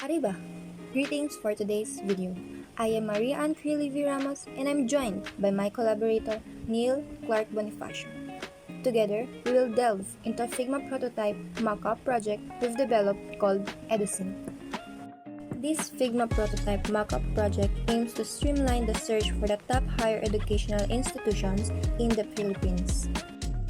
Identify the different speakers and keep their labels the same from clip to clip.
Speaker 1: Arriba! Greetings for today's video. I am Maria Ann Levi Ramos and I'm joined by my collaborator Neil Clark Bonifacio. Together, we will delve into a Figma prototype mockup project we've developed called EduSync. This Figma prototype mockup project aims to streamline the search for the top higher educational institutions in the Philippines,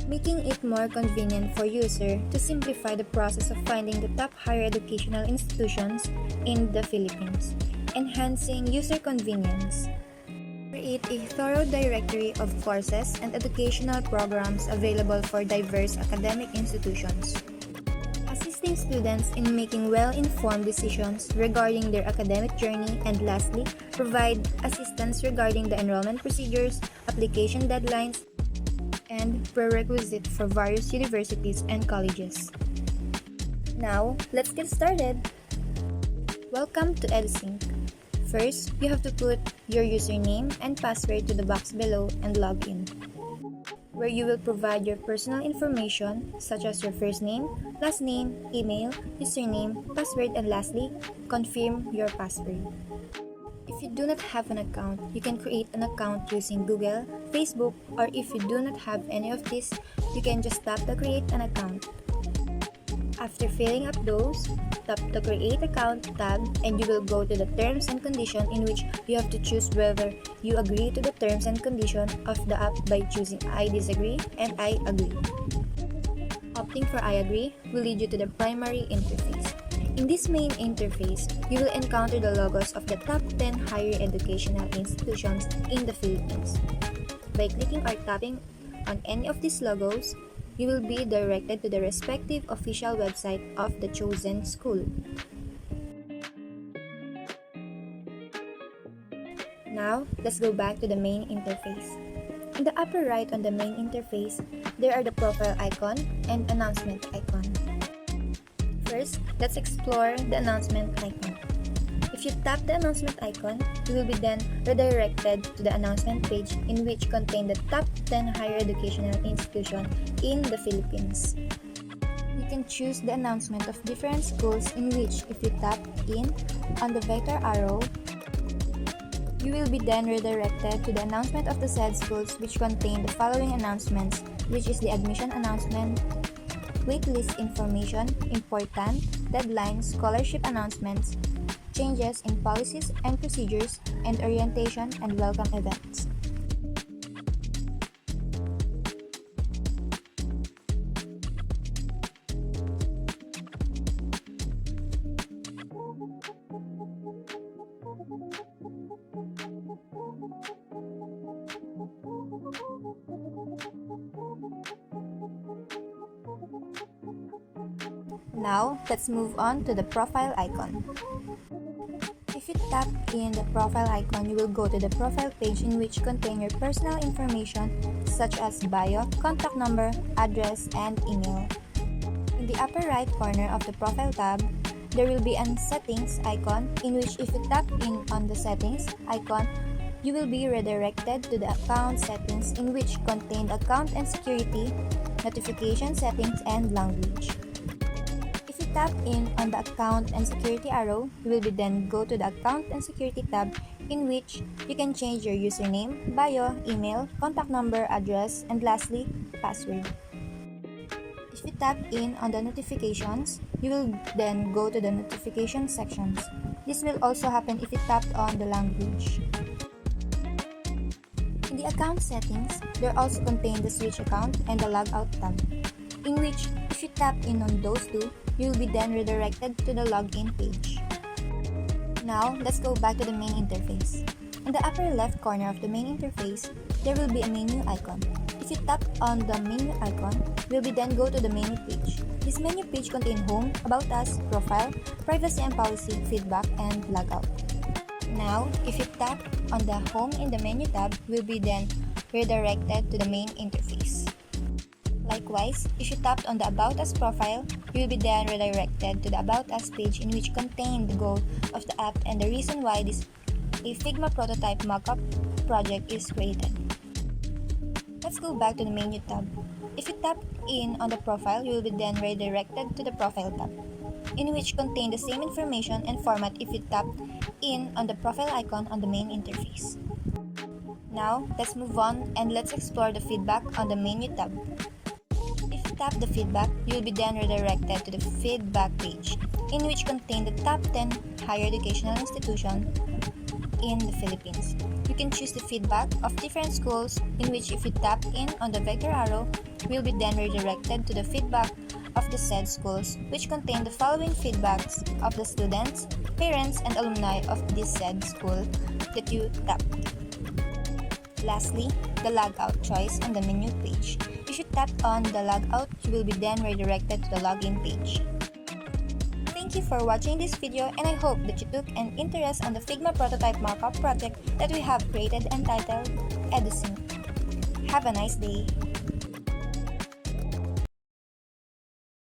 Speaker 1: making it more convenient for users to simplify the process of finding the top higher educational institutions in the Philippines, enhancing user convenience. Create a thorough directory of courses and educational programs available for diverse academic institutions, assisting students in making well-informed decisions regarding their academic journey, and lastly, provide assistance regarding the enrollment procedures, application deadlines, and prerequisites for various universities and colleges. Now, let's get started! Welcome to EduSync. First, you have to put your username and password to the box below and log in, where you will provide your personal information such as your first name, last name, email, username, password, and lastly, confirm your password. If you do not have an account, you can create an account using Google, Facebook, or if you do not have any of this, you can just tap the Create an Account. After filling up those, tap the Create Account tab and you will go to the Terms and Conditions, in which you have to choose whether you agree to the terms and conditions of the app by choosing I disagree and I agree. Opting for I agree will lead you to the primary interface. In this main interface, you will encounter the logos of the top 10 higher educational institutions in the Philippines. By clicking or tapping on any of these logos, you will be directed to the respective official website of the chosen school. Now, let's go back to the main interface. In the upper right on the main interface, there are the profile icon and announcement icon. First, let's explore the announcement icon. If you tap the announcement icon, you will be then redirected to the announcement page, in which contain the top 10 higher educational institutions in the Philippines. You can choose the announcement of different schools, in which if you tap in on the vector arrow, you will be then redirected to the announcement of the said schools, which contain the following announcements, which is the admission announcement, waitlist information, important, deadlines, scholarship announcements, changes in policies and procedures, and orientation and welcome events. Now, let's move on to the profile icon. If you tap in the profile icon, you will go to the profile page, in which contain your personal information such as bio, contact number, address, and email. In the upper right corner of the profile tab, there will be a settings icon, in which if you tap in on the settings icon, you will be redirected to the account settings, in which contain account and security, notification settings, and language. If you tap in on the account and security arrow, you will be then go to the account and security tab, in which you can change your username, bio, email, contact number, address, and lastly, password. If you tap in on the notifications, you will then go to the notification sections. This will also happen if you tap on the language. In the account settings, there also contain the switch account and the logout tab, in which if you tap in on those two, you will be then redirected to the login page. Now, let's go back to the main interface. In the upper left corner of the main interface, there will be a menu icon. If you tap on the menu icon, you will be then go to the menu page. This menu page contains Home, About Us, Profile, Privacy and Policy, Feedback, and Logout. Now, if you tap on the Home in the menu tab, you will be then redirected to the main interface. Likewise, if you tap on the About Us profile, you will be then redirected to the About Us page, in which contain the goal of the app and the reason why this a Figma prototype mockup project is created. Let's go back to the menu tab. If you tap in on the profile, you will be then redirected to the profile tab. in which contain the same information and format if you tap in on the profile icon on the main interface. Now, let's move on and let's explore the feedback on the menu tab. If you tap the feedback, you'll be then redirected to the feedback page, in which contain the top 10 higher educational institutions in the Philippines. You can choose the feedback of different schools, in which if you tap in on the vector arrow, will be then redirected to the feedback of the said schools, which contain the following feedbacks of the students, parents, and alumni of this said school that you tap. Lastly, the logout choice on the menu page. If you tap on the logout, you will be then redirected to the login page. Thank you for watching this video, and I hope that you took an interest on the Figma prototype markup project that we have created entitled EduSync. Have a nice day!